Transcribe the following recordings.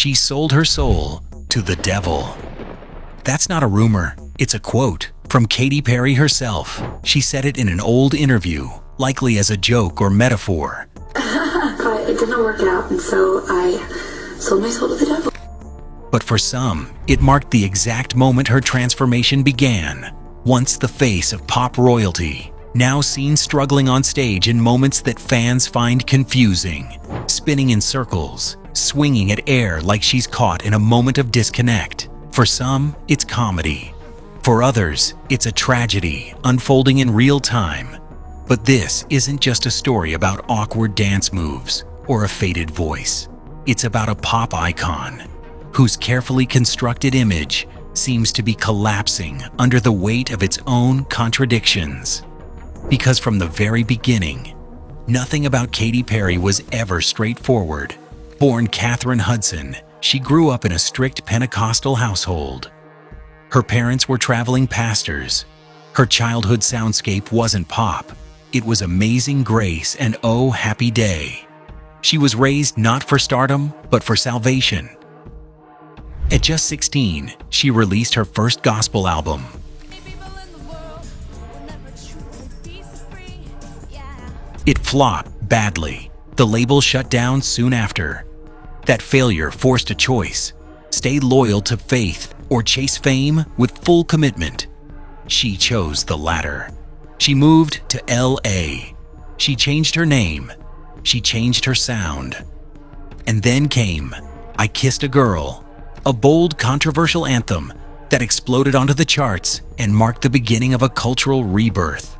she sold her soul to the devil. That's not a rumor, it's a quote from Katy Perry herself. She said it in an old interview, likely as a joke or metaphor. But it didn't work out, and so I sold my soul to the devil. But for some, it marked the exact moment her transformation began. Once the face of pop royalty, now seen struggling on stage in moments that fans find confusing, spinning in circles, swinging at air like she's caught in a moment of disconnect. For some, it's comedy. For others, it's a tragedy unfolding in real time. But this isn't just a story about awkward dance moves or a faded voice. It's about a pop icon whose carefully constructed image seems to be collapsing under the weight of its own contradictions. Because from the very beginning, nothing about Katy Perry was ever straightforward. Born Katherine Hudson, she grew up in a strict Pentecostal household. Her parents were traveling pastors. Her childhood soundscape wasn't pop. It was Amazing Grace and Oh Happy Day. She was raised not for stardom, but for salvation. At just 16, she released her first gospel album. It flopped badly. The label shut down soon after. That failure forced a choice: stay loyal to faith or chase fame with full commitment. She chose the latter. She moved to LA. She changed her name. She changed her sound. And then came I Kissed a Girl, a bold, controversial anthem that exploded onto the charts and marked the beginning of a cultural rebirth.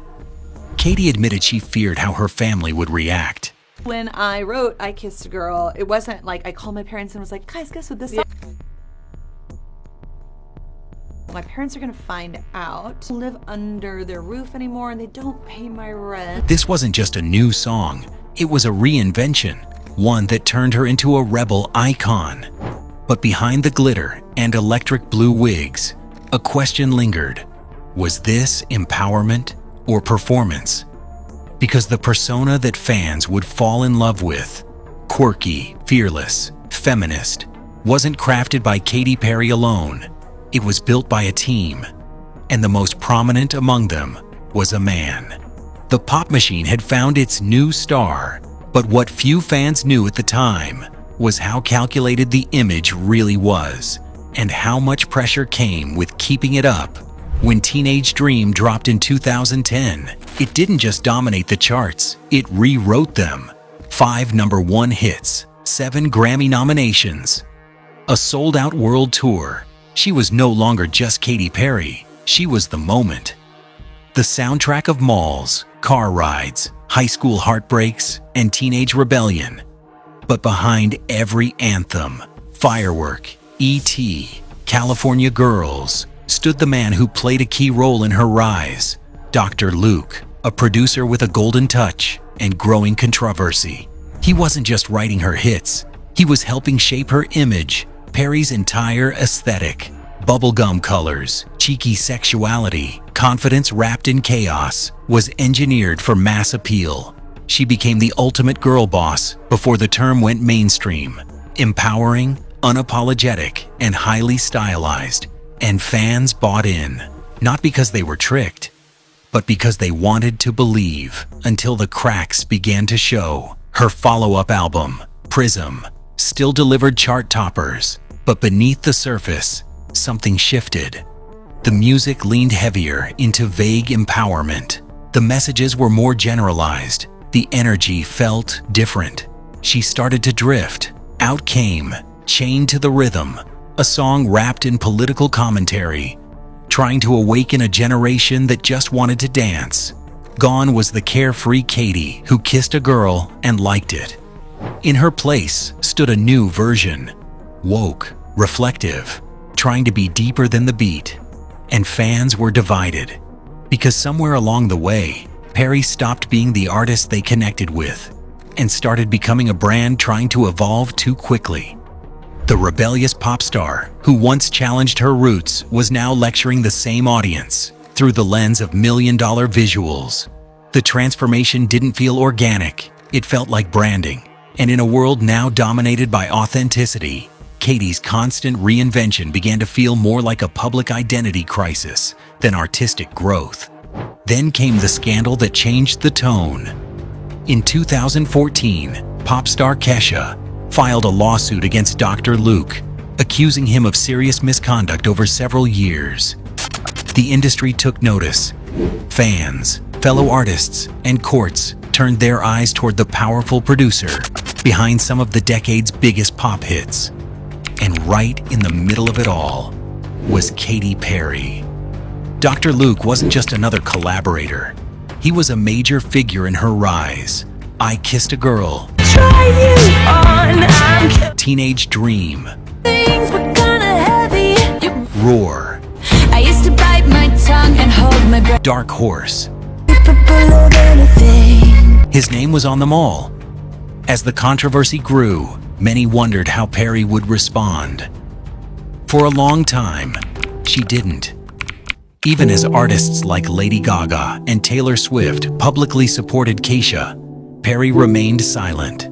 Katy admitted she feared how her family would react. When I wrote I Kissed a Girl, it wasn't like I called my parents and was like, guys, guess what this song? My parents are gonna find out. I don't live under their roof anymore and they don't pay my rent. This wasn't just a new song, it was a reinvention, one that turned her into a rebel icon. But behind the glitter and electric blue wigs, a question lingered. Was this empowerment or performance? Because the persona that fans would fall in love with, quirky, fearless, feminist, wasn't crafted by Katy Perry alone. It was built by a team, and the most prominent among them was a man. The pop machine had found its new star, but what few fans knew at the time was how calculated the image really was, and how much pressure came with keeping it up. When Teenage Dream dropped in 2010, it didn't just dominate the charts, it rewrote them. 5 #1 hits, 7 Grammy nominations, a sold-out world tour. She was no longer just Katy Perry, she was the moment. The soundtrack of malls, car rides, high school heartbreaks, and teenage rebellion. But behind every anthem, Firework, E.T., California Girls, stood the man who played a key role in her rise, Dr. Luke, a producer with a golden touch and growing controversy. He wasn't just writing her hits, he was helping shape her image, Perry's entire aesthetic. Bubblegum colors, cheeky sexuality, confidence wrapped in chaos, was engineered for mass appeal. She became the ultimate girl boss before the term went mainstream. Empowering, unapologetic, and highly stylized. And fans bought in, not because they were tricked, but because they wanted to believe, until the cracks began to show. Her follow-up album, Prism, still delivered chart toppers, but beneath the surface, something shifted. The music leaned heavier into vague empowerment. The messages were more generalized. The energy felt different. She started to drift. Out came, Chained to the Rhythm, a song wrapped in political commentary, trying to awaken a generation that just wanted to dance. Gone was the carefree Katy who kissed a girl and liked it. In her place stood a new version, woke, reflective, trying to be deeper than the beat. And fans were divided, because somewhere along the way, Perry stopped being the artist they connected with and started becoming a brand trying to evolve too quickly. The rebellious pop star who once challenged her roots was now lecturing the same audience through the lens of million-dollar visuals. The transformation didn't feel organic, it felt like branding. And in a world now dominated by authenticity, Katy's constant reinvention began to feel more like a public identity crisis than artistic growth. Then came the scandal that changed the tone. In 2014, pop star Kesha filed a lawsuit against Dr. Luke, accusing him of serious misconduct over several years. The industry took notice. Fans, fellow artists, and courts turned their eyes toward the powerful producer behind some of the decade's biggest pop hits. And right in the middle of it all was Katy Perry. Dr. Luke wasn't just another collaborator. He was a major figure in her rise. I Kissed a Girl, Try you on, Teenage Dream, things were kinda heavy. Roar, I used to bite my tongue and hold my breath. Dark Horse. Capable of anything. His name was on them all. As the controversy grew, many wondered how Perry would respond. For a long time, she didn't. Even as artists like Lady Gaga and Taylor Swift publicly supported Kesha, Perry remained silent.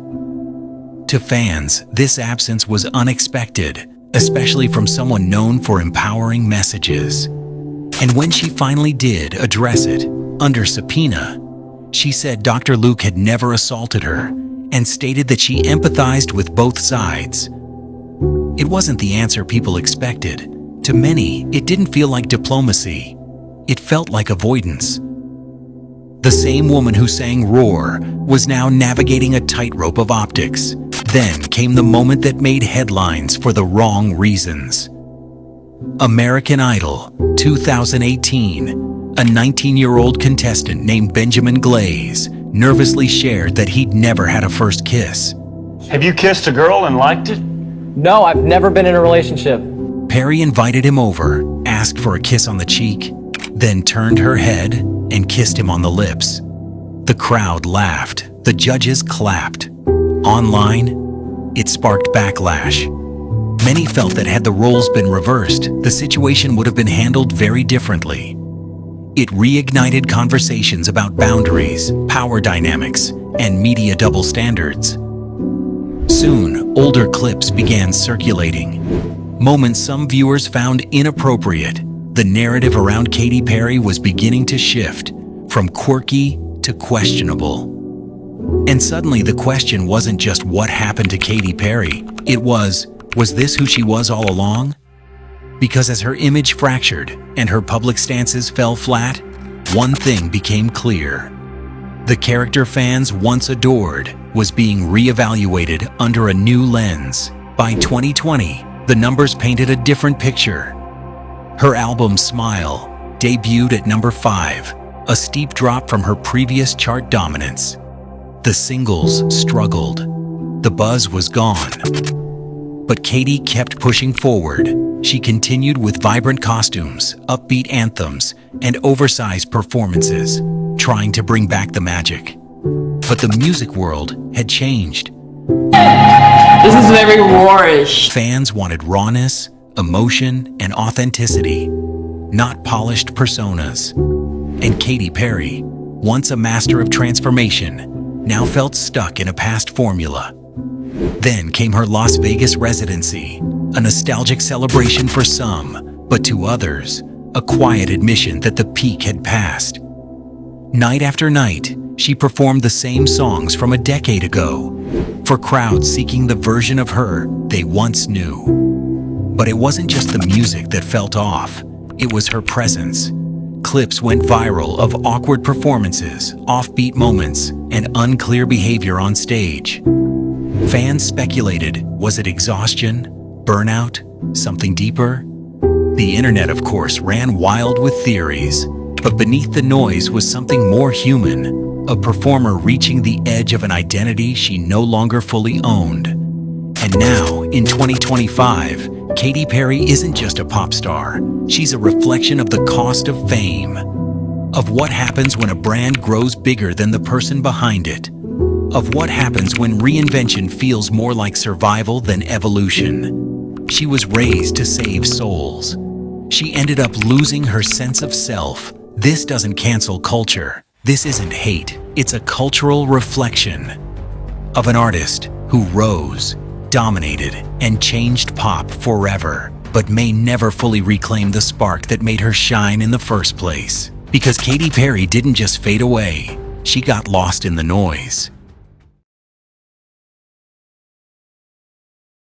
To fans, this absence was unexpected, especially from someone known for empowering messages. And when she finally did address it, under subpoena, she said Dr. Luke had never assaulted her and stated that she empathized with both sides. It wasn't the answer people expected. To many, it didn't feel like diplomacy. It felt like avoidance. The same woman who sang Roar was now navigating a tightrope of optics. Then came the moment that made headlines for the wrong reasons. American Idol 2018, a 19-year-old contestant named Benjamin Glaze nervously shared that he'd never had a first kiss. Have you kissed a girl and liked it? No, I've never been in a relationship. Perry invited him over, asked for a kiss on the cheek, then turned her head and kissed him on the lips. The crowd laughed. The judges clapped. Online, it sparked backlash. Many felt that had the roles been reversed, the situation would have been handled very differently. It reignited conversations about boundaries, power dynamics, and media double standards. Soon, older clips began circulating. Moments some viewers found inappropriate. The narrative around Katy Perry was beginning to shift from quirky to questionable. And suddenly the question wasn't just what happened to Katy Perry. It was this who she was all along? Because as her image fractured and her public stances fell flat, one thing became clear. The character fans once adored was being reevaluated under a new lens. By 2020, the numbers painted a different picture. Her album Smile debuted at number 5, a steep drop from her previous chart dominance. The singles struggled. The buzz was gone. But Katy kept pushing forward. She continued with vibrant costumes, upbeat anthems, and oversized performances, trying to bring back the magic. But the music world had changed. This is very roarish. Fans wanted rawness, emotion, and authenticity, not polished personas. And Katy Perry, once a master of transformation, now felt stuck in a past formula. Then came her Las Vegas residency, a nostalgic celebration for some, but to others, a quiet admission that the peak had passed. Night after night, she performed the same songs from a decade ago, for crowds seeking the version of her they once knew. But it wasn't just the music that felt off, it was her presence. Clips went viral of awkward performances, offbeat moments, and unclear behavior on stage. Fans speculated, was it exhaustion, burnout, something deeper? The internet, of course, ran wild with theories, but beneath the noise was something more human, a performer reaching the edge of an identity she no longer fully owned. And now, in 2025, Katy Perry isn't just a pop star, she's a reflection of the cost of fame, of what happens when a brand grows bigger than the person behind it, of what happens when reinvention feels more like survival than evolution. She was raised to save souls. She ended up losing her sense of self. This doesn't cancel culture. This isn't hate. It's a cultural reflection of an artist who rose, dominated and changed pop forever, but may never fully reclaim the spark that made her shine in the first place. Because Katy Perry didn't just fade away, she got lost in the noise.